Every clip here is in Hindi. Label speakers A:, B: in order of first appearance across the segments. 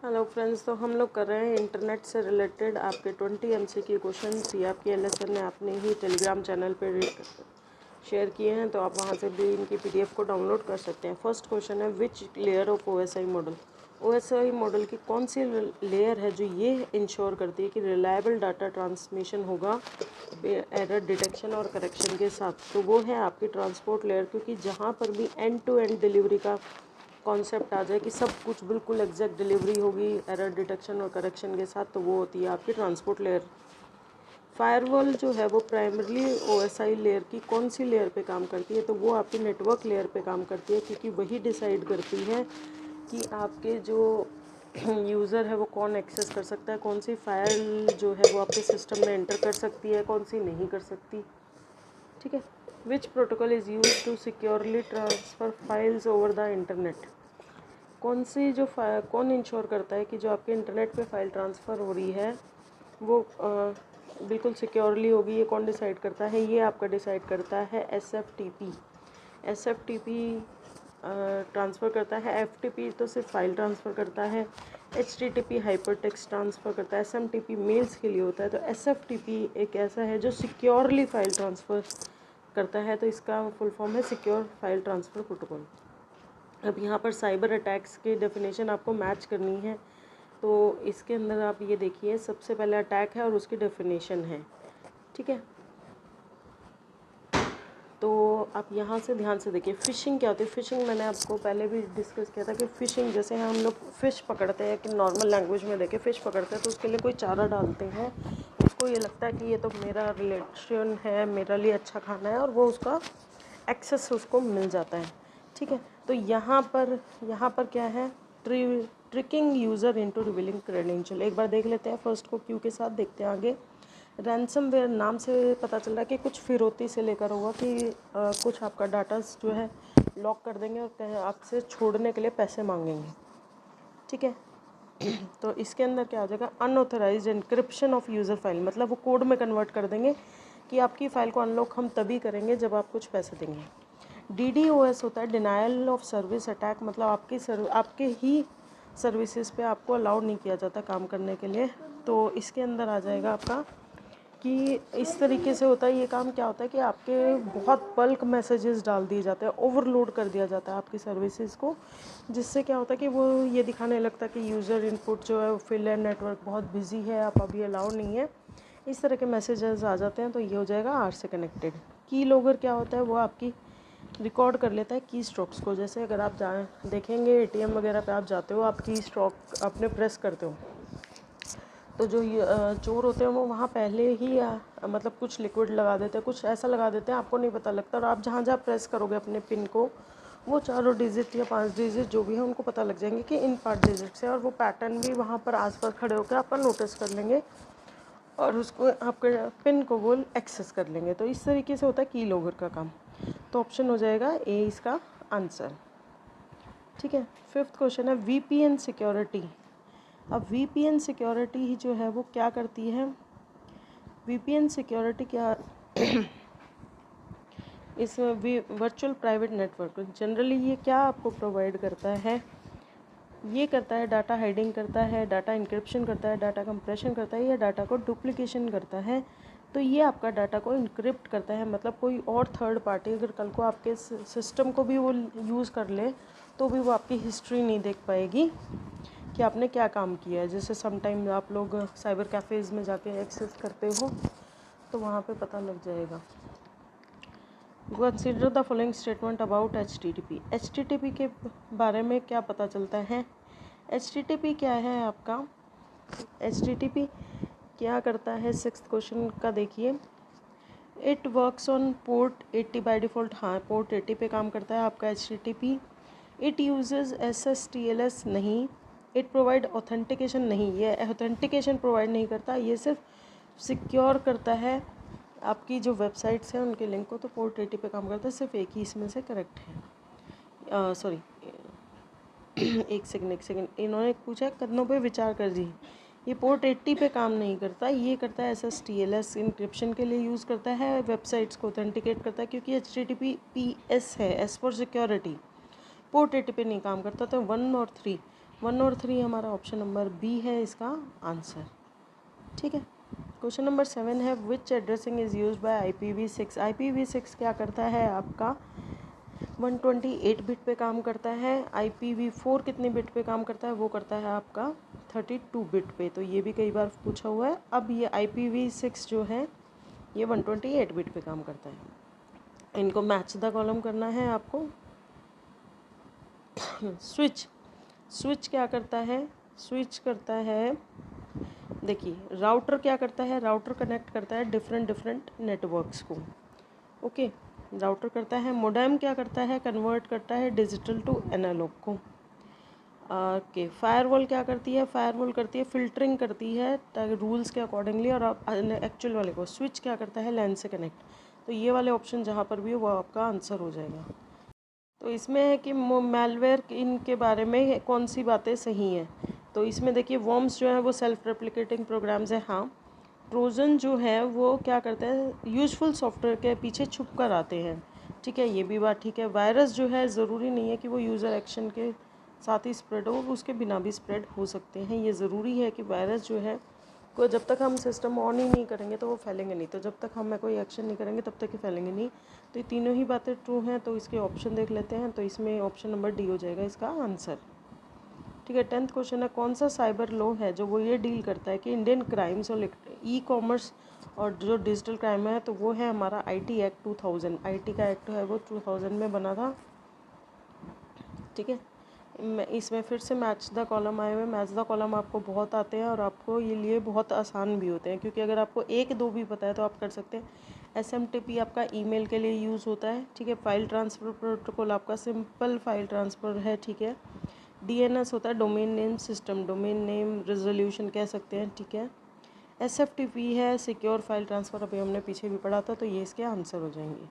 A: हेलो फ्रेंड्स, तो हम लोग कर रहे हैं इंटरनेट से रिलेटेड आपके 20 MCQ क्वेश्चन। ये आपके LSN ने अपने ही टेलीग्राम चैनल पर शेयर किए हैं, तो आप वहां से भी इनकी PDF को डाउनलोड कर सकते हैं। फर्स्ट क्वेश्चन है, which layer of OSI model, OSI model की कौन सी लेयर है जो ये इंश्योर करती है कि रिलायबल डाटा ट्रांसमिशन होगा एरर डिटेक्शन और करेक्शन के साथ। तो वो है आपकी ट्रांसपोर्ट लेयर, क्योंकि जहाँ पर भी एंड टू एंड डिलीवरी का कॉन्सेप्ट आ जाए कि सब कुछ बिल्कुल एग्जैक्ट डिलीवरी होगी एरर डिटेक्शन और करेक्शन के साथ, तो वो होती है आपकी ट्रांसपोर्ट लेयर। फायरवॉल जो है वो प्राइमरली OSI लेयर की कौन सी लेयर पे काम करती है, तो वो आपकी नेटवर्क लेयर पे काम करती है, क्योंकि वही डिसाइड करती है कि आपके जो यूज़र है वो कौन एक्सेस कर सकता है, कौन सी फाइल जो है वो आपके सिस्टम में एंटर कर सकती है, कौन सी नहीं कर सकती। ठीक है। Which protocol is use to securely transfer files over the internet, कौन सी जो कौन इंश्योर करता है कि जो आपके इंटरनेट पे फाइल ट्रांसफ़र हो रही है वो बिल्कुल सिक्योरली होगी, ये कौन डिसाइड करता है? ये आपका डिसाइड करता है SFTP। SFTP ट्रांसफ़र करता है। FTP तो सिर्फ फाइल ट्रांसफ़र करता है। HTTP हाइपर टेक्स्ट ट्रांसफ़र करता है। SMTP मेल्स के लिए होता है। तो SFTP एक ऐसा है जो सिक्योरली फाइल ट्रांसफ़र करता है, तो इसका फुल फॉर्म है सिक्योर फाइल ट्रांसफ़र प्रोटोकॉल। अब यहाँ पर साइबर अटैक्स की डेफिनेशन आपको मैच करनी है, तो इसके अंदर आप ये देखिए, सबसे पहले अटैक है और उसकी डेफिनेशन है। ठीक है, तो आप यहाँ से ध्यान से देखिए। फ़िशिंग क्या होती है? फ़िशिंग मैंने आपको पहले भी डिस्कस किया था कि फ़िशिंग जैसे हम लोग फ़िश पकड़ते हैं, कि नॉर्मल लैंग्वेज में देखें फ़िश पकड़ते हैं तो उसके लिए कोई चारा डालते हैं, उसको ये लगता है कि ये तो मेरा रिलेशन है, मेरे लिए अच्छा खाना है, और वो उसका एक्सेस उसको मिल जाता है। ठीक है, तो यहाँ पर क्या है? Tricking user into revealing credential. एक बार देख लेते हैं फर्स्ट को, क्यू के साथ देखते हैं आगे। रैंसमवेयर नाम से पता चल रहा है कि कुछ फिरौती से लेकर होगा कि कुछ आपका डाटा जो है लॉक कर देंगे और आपसे छोड़ने के लिए पैसे मांगेंगे। ठीक है, तो इसके अंदर क्या हो जाएगा? Unauthorised encryption of user file, मतलब वो कोड में कन्वर्ट कर देंगे कि आपकी फ़ाइल को अनलॉक हम तभी करेंगे जब आप कुछ पैसे देंगे। DDoS होता है डिनायल ऑफ सर्विस अटैक, मतलब आपके ही सर्विसेज पे आपको अलाउड नहीं किया जाता काम करने के लिए। तो इसके अंदर आ जाएगा आपका कि इस तरीके से होता है ये काम। क्या होता है कि आपके बहुत बल्क मैसेजेस डाल दिए जाते हैं, ओवरलोड कर दिया जाता है आपकी सर्विसेज को, जिससे क्या होता है कि वो ये दिखाने लगता है कि यूज़र इनपुट जो है वो फिल है, नेटवर्क बहुत बिजी है, आप अभी अलाउड नहीं है, इस तरह के मैसेजेस आ जाते हैं। तो ये हो जाएगा R से कनेक्टेड। की लॉगर क्या होता है? वो आपकी रिकॉर्ड कर लेता है की स्ट्रोक्स को। जैसे अगर आप देखेंगे ATM वगैरह पे आप जाते हो, आप की स्ट्रोक अपने प्रेस करते हो, तो जो चोर होते हैं वो वहाँ पहले ही मतलब कुछ लिक्विड लगा देते हैं, कुछ ऐसा लगा देते हैं, आपको नहीं पता लगता, और आप जहाँ जहाँ प्रेस करोगे अपने पिन को, वो 4 डिजिट या 5 डिजिट जो भी है उनको पता लग जाएंगे कि इन 5 डिजिट से, और वो पैटर्न भी वहाँ पर आसपास खड़े होकर आपका नोटिस कर लेंगे और उसको आपके पिन को वो एक्सेस कर लेंगे। तो इस तरीके से होता है की लॉगर का काम। तो ऑप्शन हो जाएगा ए इसका आंसर। ठीक है, फिफ्थ क्वेश्चन है VPN सिक्योरिटी। अब VPN सिक्योरिटी ही जो है वो क्या करती है? VPN सिक्योरिटी क्या इस वर्चुअल प्राइवेट नेटवर्क जनरली ये क्या आपको प्रोवाइड करता है? ये करता है डाटा हाइडिंग करता है, डाटा इंक्रिप्शन करता है, डाटा कंप्रेशन करता है, या डाटा को डुप्लीकेशन करता है। तो ये आपका डाटा को इंक्रिप्ट करता है, मतलब कोई और थर्ड पार्टी अगर कल को आपके सिस्टम को भी वो यूज़ कर ले तो भी वो आपकी हिस्ट्री नहीं देख पाएगी कि आपने क्या काम किया है। जैसे समटाइम आप लोग साइबर कैफ़ेज़ में जाके एक्सेस करते हो तो वहाँ पे पता लग जाएगा। Consider the following statement about HTTP। HTTP के बारे में क्या पता चलता है? HTTP क्या है आपका? HTTP क्या करता है? सिक्स्थ क्वेश्चन का देखिए। It works on port 80 by default. हाँ, पोर्ट 80 पे काम करता है आपका HTTP। इट यूजेस SSTLS नहीं। इट प्रोवाइड ऑथेंटिकेशन नहीं, ये ऑथेंटिकेशन प्रोवाइड नहीं करता, ये सिर्फ सिक्योर करता है आपकी जो वेबसाइट्स हैं उनके लिंक को। तो पोर्ट 80 पे काम करता है, सिर्फ एक ही इसमें से करेक्ट है। सॉरी एक सेकंड, इन्होंने पूछा कदमों पे विचार कर जी। ये पोर्ट 80 पे काम नहीं करता, ये करता है SSTLS इंक्रिप्शन के लिए यूज़ करता है, वेबसाइट्स को ऑथेंटिकेट करता है, क्योंकि HTTP PS है, S फॉर सिक्योरिटी। पोर्ट 80 पे नहीं काम करता। तो 1 और 3 1 और 3 हमारा ऑप्शन नंबर बी है इसका आंसर। ठीक है। क्वेश्चन नंबर 7 है which addressing is use by IPv6। IPv6 क्या करता है आपका 128 बिट पे काम करता है। IPv4 कितने बिट पे काम करता है, वो करता है आपका 32 बिट पे। तो ये भी कई बार पूछा हुआ है। अब ये IPv6 जो है ये 128 बिट पे काम करता है। इनको मैच द कॉलम करना है आपको। स्विच क्या करता है, स्विच करता है, देखिए राउटर क्या करता है, राउटर कनेक्ट करता है डिफरेंट नेटवर्क्स को। ओके, राउटर करता है। मोडेम क्या करता है, कन्वर्ट करता है डिजिटल टू एनालॉग को। ओके, फायरवॉल क्या करती है, फायरवॉल करती है फिल्टरिंग करती है ताकि रूल्स के अकॉर्डिंगली, और एक्चुअल वाले को स्विच क्या करता है, लैन से कनेक्ट। तो ये वाले ऑप्शन जहाँ पर भी हो वो आपका आंसर हो जाएगा। तो इसमें है कि मैलवेयर इनके बारे में कौन सी बातें सही हैं। तो इसमें देखिए वॉर्म्स जो है वो सेल्फ रेप्लिकेटिंग प्रोग्राम्स है। हाँ, ट्रोजन जो है वो क्या करते हैं, यूजफुल सॉफ्टवेयर के पीछे छुप कर आते हैं। ठीक है, ये भी बात ठीक है। वायरस जो है ज़रूरी नहीं है कि वो यूज़र एक्शन के साथ ही स्प्रेड हो, उसके बिना भी स्प्रेड हो सकते हैं। ये ज़रूरी है कि वायरस जो है को जब तक हम सिस्टम ऑन ही नहीं करेंगे तो वो फैलेंगे नहीं। तो जब तक हम कोई एक्शन नहीं करेंगे तब तक ही फैलेंगे नहीं। तो ये तीनों ही बातें ट्रू हैं। तो इसके ऑप्शन देख लेते हैं। तो इसमें ऑप्शन नंबर डी हो जाएगा इसका आंसर। ठीक है। 10th क्वेश्चन है कौन सा साइबर लॉ है जो वो ये डील करता है कि इंडियन क्राइम्स और ई-कॉमर्स और जो डिजिटल क्राइम है, तो वो है हमारा IT एक्ट 2000। IT का एक्ट है वो 2000 में बना था। ठीक है। इसमें फिर से मैच द कॉलम आए हुए। मैच द कॉलम आपको बहुत आते हैं और आपको ये लिए बहुत आसान भी होते हैं, क्योंकि अगर आपको एक दो भी पता है तो आप कर सकते हैं। SMTP आपका ईमेल के लिए यूज़ होता है। ठीक है। फाइल ट्रांसफ़र प्रोटोकॉल आपका सिंपल फाइल ट्रांसफ़र है। ठीक है। DNS होता है domain name system, domain name resolution कह सकते हैं। ठीक है। SFTP है सिक्योर फाइल ट्रांसफ़र, अभी हमने पीछे भी पढ़ा था। तो ये इसके आंसर हो जाएंगे।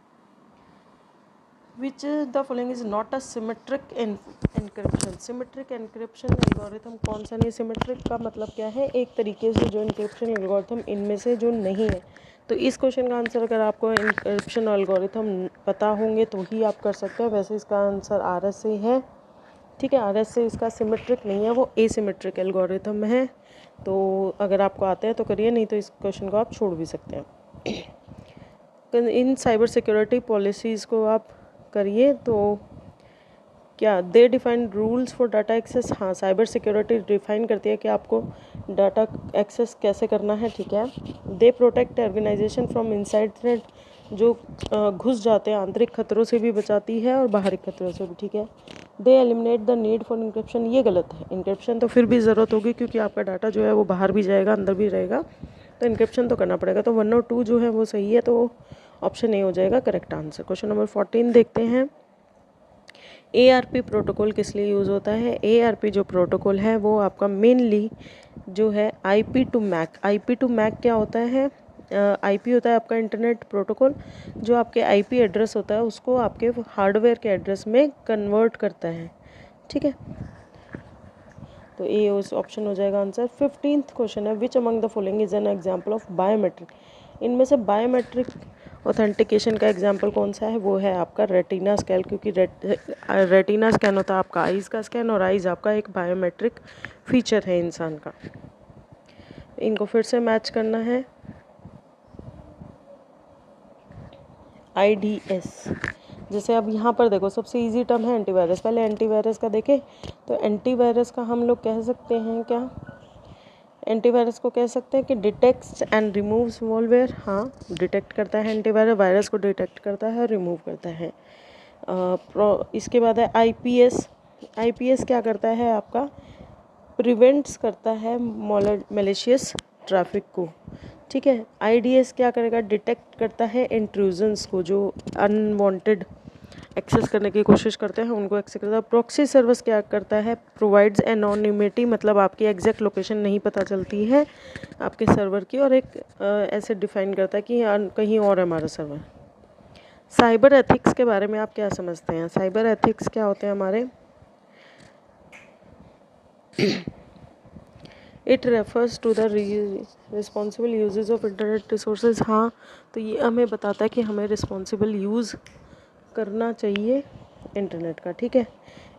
A: Which the following is not a symmetric encryption. Symmetric encryption algorithm कौन सा नहीं। सिमेट्रिक का मतलब क्या है, एक तरीके से जो एनक्रिप्शन एल्गोरिथम इनमें से जो नहीं है। तो इस क्वेश्चन का आंसर अगर आपको एनक्रिप्शन एल्गोरिथम पता होंगे तो ही आप कर सकते हैं। वैसे इसका आंसर RS से है। ठीक है। RS से इसका सिमेट्रिक नहीं है, वो एसिमेट्रिक एल्गोरिथम है। तो अगर आपको आते हैं तो करिए, नहीं तो इस क्वेश्चन को आप छोड़ भी सकते हैं। इन साइबर सिक्योरिटी पॉलिसीज़ को आप करिए। तो क्या दे define rules for data access. हाँ, साइबर सिक्योरिटी डिफाइन करती है कि आपको डाटा एक्सेस कैसे करना है। ठीक है। They protect organisation from inside threat, जो घुस जाते हैं आंतरिक खतरों से भी बचाती है और बाहरी खतरों से भी। ठीक है। They eliminate the need for encryption, ये गलत है। इंक्रिप्शन तो फिर भी ज़रूरत होगी, क्योंकि आपका डाटा जो है वो बाहर भी जाएगा अंदर भी रहेगा, तो इंक्रिप्शन तो करना पड़ेगा। तो 1 और 2 जो है वो सही है। तो ऑप्शन ए हो जाएगा करेक्ट आंसर। क्वेश्चन नंबर 14 देखते हैं। ARP प्रोटोकॉल किस लिए यूज़ होता है। ARP जो प्रोटोकॉल है वो आपका मेनली जो है IP to MAC. IP to MAC क्या होता है, IP होता है आपका इंटरनेट प्रोटोकॉल, जो आपके IP एड्रेस होता है उसको आपके हार्डवेयर के एड्रेस में कन्वर्ट करता है। ठीक है। तो ए उस ऑप्शन हो जाएगा आंसर। 15th क्वेश्चन है which among the following is an example of biometric. इनमें से बायोमेट्रिक ऑथेंटिकेशन का एग्जाम्पल कौन सा है, वो है आपका रेटिना स्कैन, क्योंकि रेटिना स्कैन होता है आपका आइज़ का स्कैन, और आइज़ आपका एक बायोमेट्रिक फीचर है इंसान का। इनको फिर से मैच करना है। IDS, जैसे अब यहाँ पर देखो सबसे इजी टर्म है एंटीवायरस। पहले एंटीवायरस का देखें तो एंटीवायरस का हम लोग कह सकते हैं क्या, एंटीवायरस को कह सकते हैं कि डिटेक्ट्स एंड रिमूव्स मॉलवेयर। हाँ, डिटेक्ट करता है एंटीवायरस, वायरस को डिटेक्ट करता है और रिमूव करता है। इसके बाद है IPS। IPS क्या करता है आपका, प्रिवेंट्स करता है मैलिशियस ट्रैफिक को। ठीक है। IDS क्या करेगा, डिटेक्ट करता है इंट्रूजन्स को, जो अनवांटेड एक्सेस करने की कोशिश करते हैं उनको एक्सेस करता है। प्रॉक्सी सर्विस क्या करता है, प्रोवाइड्स एनोनिमिटी, मतलब आपकी एग्जैक्ट लोकेशन नहीं पता चलती है आपके सर्वर की, और एक ऐसे डिफाइन करता है कि कहीं और है हमारा सर्वर। साइबर एथिक्स के बारे में आप क्या समझते हैं। साइबर एथिक्स क्या होते हैं हमारे, it refers to the responsible usages of internet resources. हाँ, तो ये हमें बताता है कि हमें रिस्पॉन्सिबल यूज़ करना चाहिए इंटरनेट का। ठीक है।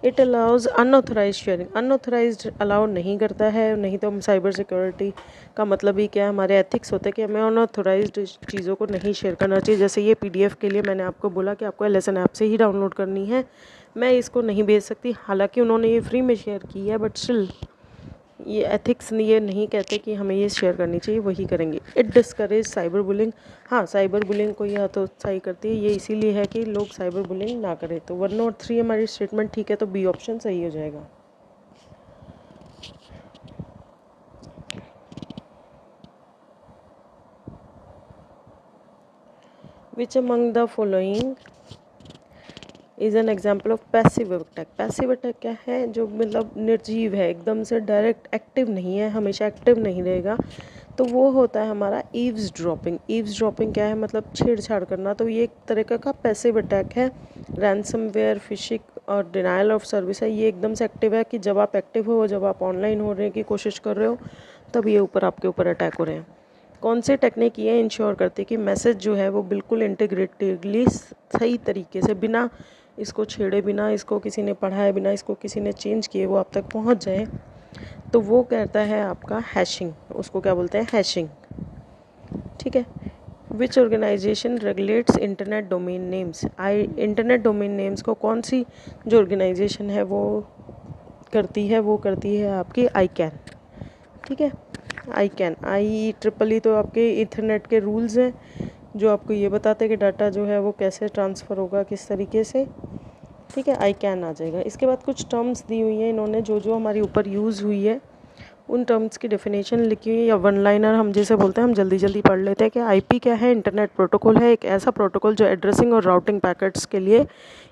A: It allows unauthorised sharing, unauthorised allow नहीं करता है। नहीं तो हम साइबर सिक्योरिटी का मतलब ही क्या है, हमारे एथिक्स होते हैं कि हमें अनऑथराइज्ड चीज़ों को नहीं शेयर करना चाहिए। जैसे ये पीडीएफ के लिए मैंने आपको बोला कि आपको एलएसएन ऐप से ही डाउनलोड करनी है, मैं इसको नहीं भेज सकती। हालांकि उन्होंने ये फ्री में शेयर की है, बट स्टिल ये एथिक्स ये नहीं कहते कि हमें ये शेयर करनी चाहिए, वही करेंगे। इट डिस्करेज साइबर बुलिंग, हाँ साइबर बुलिंग को ये हतोत्साही करती है। ये इसीलिए है कि लोग साइबर बुलिंग ना करें। तो 1 और 3 हमारी स्टेटमेंट ठीक है, तो बी ऑप्शन सही हो जाएगा। Which among the following is an example of passive attack. Passive attack क्या है, जो मतलब निर्जीव है, एकदम से डायरेक्ट एक्टिव नहीं है, हमेशा एक्टिव नहीं रहेगा, तो वो होता है हमारा ईव्स ड्रॉपिंग। ईव्स ड्रॉपिंग क्या है, मतलब छेड़छाड़ करना। तो ये एक तरीका का पैसिव अटैक है। रैंसमवेयर, फिशिंग और डिनायल ऑफ सर्विस है, ये एकदम से एक्टिव है कि जब आप एक्टिव हो, जब आप ऑनलाइन होने की कोशिश कर रहे हो, तब ये आपके ऊपर अटैक हो रहे हैं। कौन सी टेक्निक ये इंश्योर करती है कि मैसेज जो है वो बिल्कुल इंटीग्रेटेडली सही तरीके से, बिना इसको छेड़े, बिना इसको किसी ने पढ़ाए, बिना इसको किसी ने चेंज किए, वो आप तक पहुंच जाए। तो वो कहता है आपका हैशिंग, उसको क्या बोलते हैं, हैशिंग। ठीक है। Which organisation regulates internet domain names. Internet domain names को कौन सी जो ऑर्गेनाइजेशन है वो करती है, वो करती है आपकी ICANN। ठीक है, ICANN, IEEE तो आपके इथरनेट के रूल्स हैं जो आपको ये बताते हैं कि डाटा जो है वो कैसे ट्रांसफ़र होगा, किस तरीके से। ठीक है, ICANN आ जाएगा। इसके बाद कुछ टर्म्स दी हुई हैं इन्होंने, जो हमारी ऊपर यूज़ हुई है, उन टर्म्स की डेफिनेशन लिखी हुई है, या वन लाइनर हम जैसे बोलते हैं, हम जल्दी जल्दी पढ़ लेते हैं कि IP क्या है। इंटरनेट प्रोटोकॉल है, एक ऐसा प्रोटोकॉल जो एड्रेसिंग और राउटिंग पैकेट्स के लिए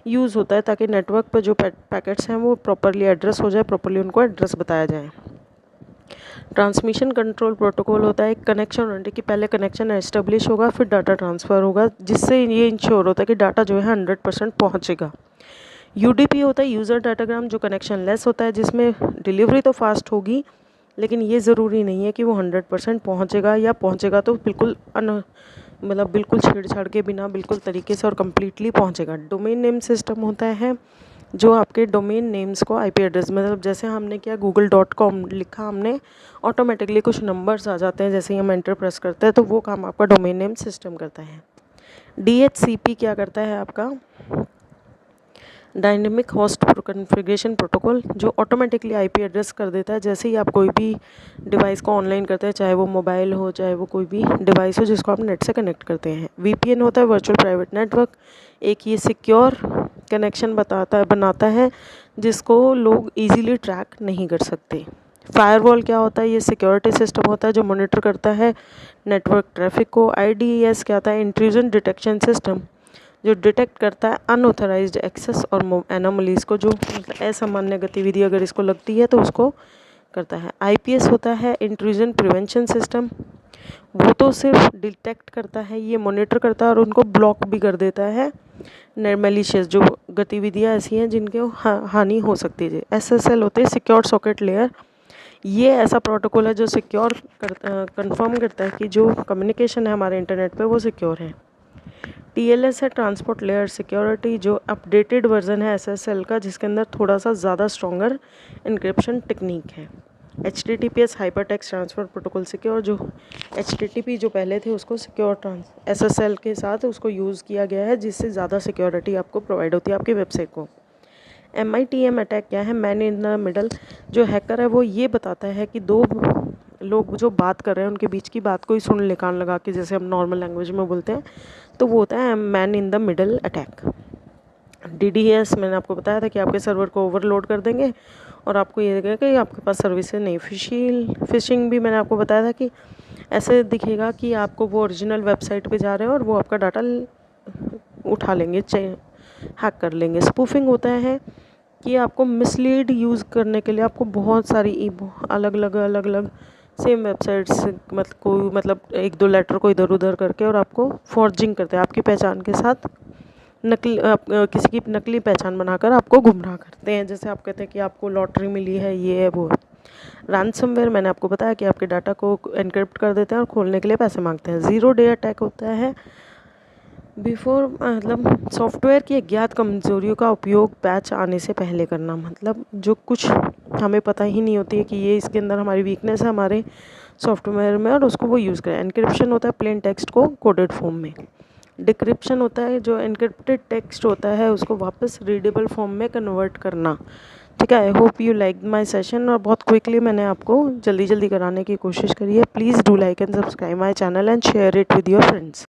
A: यूज़ होता है, ताकि नेटवर्क पर जो पैकेट्स हैं वो प्रॉपरली एड्रेस हो जाए, प्रॉपरली उनको एड्रेस बताया जाए। ट्रांसमिशन कंट्रोल प्रोटोकॉल होता है एक कनेक्शन होने कि पहले कनेक्शन एस्टेब्लिश होगा, फिर डाटा ट्रांसफ़र होगा, जिससे ये इंश्योर होता है कि डाटा जो है 100% पहुँचेगा। UDP होता है यूज़र डाटाग्राम, जो कनेक्शन लेस होता है, जिसमें डिलीवरी तो फास्ट होगी, लेकिन ये ज़रूरी नहीं है कि वो 100% पहुँचेगा, या पहुँचेगा तो बिल्कुल मतलब बिल्कुल छेड़छाड़ के बिना, बिल्कुल तरीके से और कम्प्लीटली पहुँचेगा। डोमेन नेम सिस्टम होता है जो आपके डोमेन नेम्स को IP एड्रेस, मतलब जैसे हमने क्या google.com लिखा, हमने ऑटोमेटिकली कुछ नंबर्स आ जाते हैं जैसे ही हम एंटर प्रेस करते हैं, तो वो काम आपका डोमेन नेम सिस्टम करता है। DHCP क्या करता है आपका, डायनेमिक होस्ट कॉन्फ़िगरेशन प्रोटोकॉल, जो ऑटोमेटिकली IP एड्रेस कर देता है जैसे ही आप कोई भी डिवाइस को ऑनलाइन करते हैं, चाहे वो मोबाइल हो, चाहे वो कोई भी डिवाइस हो जिसको आप नेट से कनेक्ट करते हैं। VPN होता है वर्चुअल प्राइवेट नेटवर्क, एक ये सिक्योर कनेक्शन बनाता है जिसको लोग इजीली ट्रैक नहीं कर सकते। फायरवॉल क्या होता है, ये सिक्योरिटी सिस्टम होता है जो मॉनिटर करता है नेटवर्क ट्रैफिक को। IDS क्या होता है, इंट्रूजन डिटेक्शन सिस्टम, जो डिटेक्ट करता है अनऑथराइज्ड एक्सेस और एनोमलीज को, जो असामान्य गतिविधि अगर इसको लगती है तो उसको करता है। IPS होता है इंट्रूजन प्रिवेंशन सिस्टम, वो तो सिर्फ डिटेक्ट करता है, ये मॉनिटर करता है और उनको ब्लॉक भी कर देता है मैलिशियस जो गतिविधियाँ ऐसी हैं जिनके हानि हो सकती है। SSL होते हैं सिक्योर सॉकेट लेयर, ये ऐसा प्रोटोकॉल है जो सिक्योर कंफर्म करता है कि जो कम्युनिकेशन है हमारे इंटरनेट पे वो सिक्योर है। TLS है ट्रांसपोर्ट लेयर सिक्योरिटी, जो अपडेटेड वर्जन है SSL का, जिसके अंदर थोड़ा सा ज़्यादा स्ट्रॉन्गर इंक्रिप्शन टेक्निक है। HTTPS hyper text transfer protocol secure, जो HTTP जो पहले थे उसको सिक्योर SSL के साथ उसको यूज़ किया गया है, जिससे ज़्यादा सिक्योरिटी आपको प्रोवाइड होती है आपकी वेबसाइट को। MITM अटैक क्या है, मैन इन द मिडल, जो हैकर है वो ये बताता है कि दो लोग जो बात कर रहे हैं उनके बीच की बात को ही सुन ले कान लगा के, जैसे हम नॉर्मल लैंग्वेज में बोलते हैं, तो वो होता है man in the middle attack. DDoS मैंने आपको बताया था कि आपके सर्वर को ओवरलोड कर देंगे और आपको ये देखेगा कि आपके पास सर्विसेज नहीं। फिशिंग भी मैंने आपको बताया था कि ऐसे दिखेगा कि आपको वो ओरिजिनल वेबसाइट पे जा रहे हैं और वो आपका डाटा उठा लेंगे, हैक कर लेंगे। स्पूफिंग होता है कि आपको मिसलीड यूज़ करने के लिए आपको बहुत सारी अलग अलग सेम वेबसाइट्स मतलब 1-2 लेटर को इधर उधर करके और आपको फॉर्जिंग करते हैं, आपकी पहचान के साथ किसी की नकली पहचान बनाकर आपको गुमराह करते हैं। जैसे आप कहते हैं कि आपको लॉटरी मिली है, ये है वो है। रैंसमवेयर मैंने आपको बताया कि आपके डाटा को एनक्रिप्ट कर देते हैं और खोलने के लिए पैसे मांगते हैं। 0 डे अटैक होता है बिफोर मतलब सॉफ्टवेयर की अज्ञात कमज़ोरियों का उपयोग पैच आने से पहले करना, मतलब जो कुछ हमें पता ही नहीं होती है कि ये इसके अंदर हमारी वीकनेस है हमारे सॉफ्टवेयर में, और उसको वो यूज़ करें। एनक्रिप्शन होता है प्लेन टेक्स्ट को कोडेड फॉर्म में, डिक्रिप्शन होता है जो एनक्रिप्टेड टेक्स्ट होता है उसको वापस रीडेबल फॉर्म में कन्वर्ट करना। ठीक है, I hope you like my session, और बहुत क्विकली मैंने आपको जल्दी जल्दी कराने की कोशिश करी है। Please do like and subscribe my channel and share it with your friends.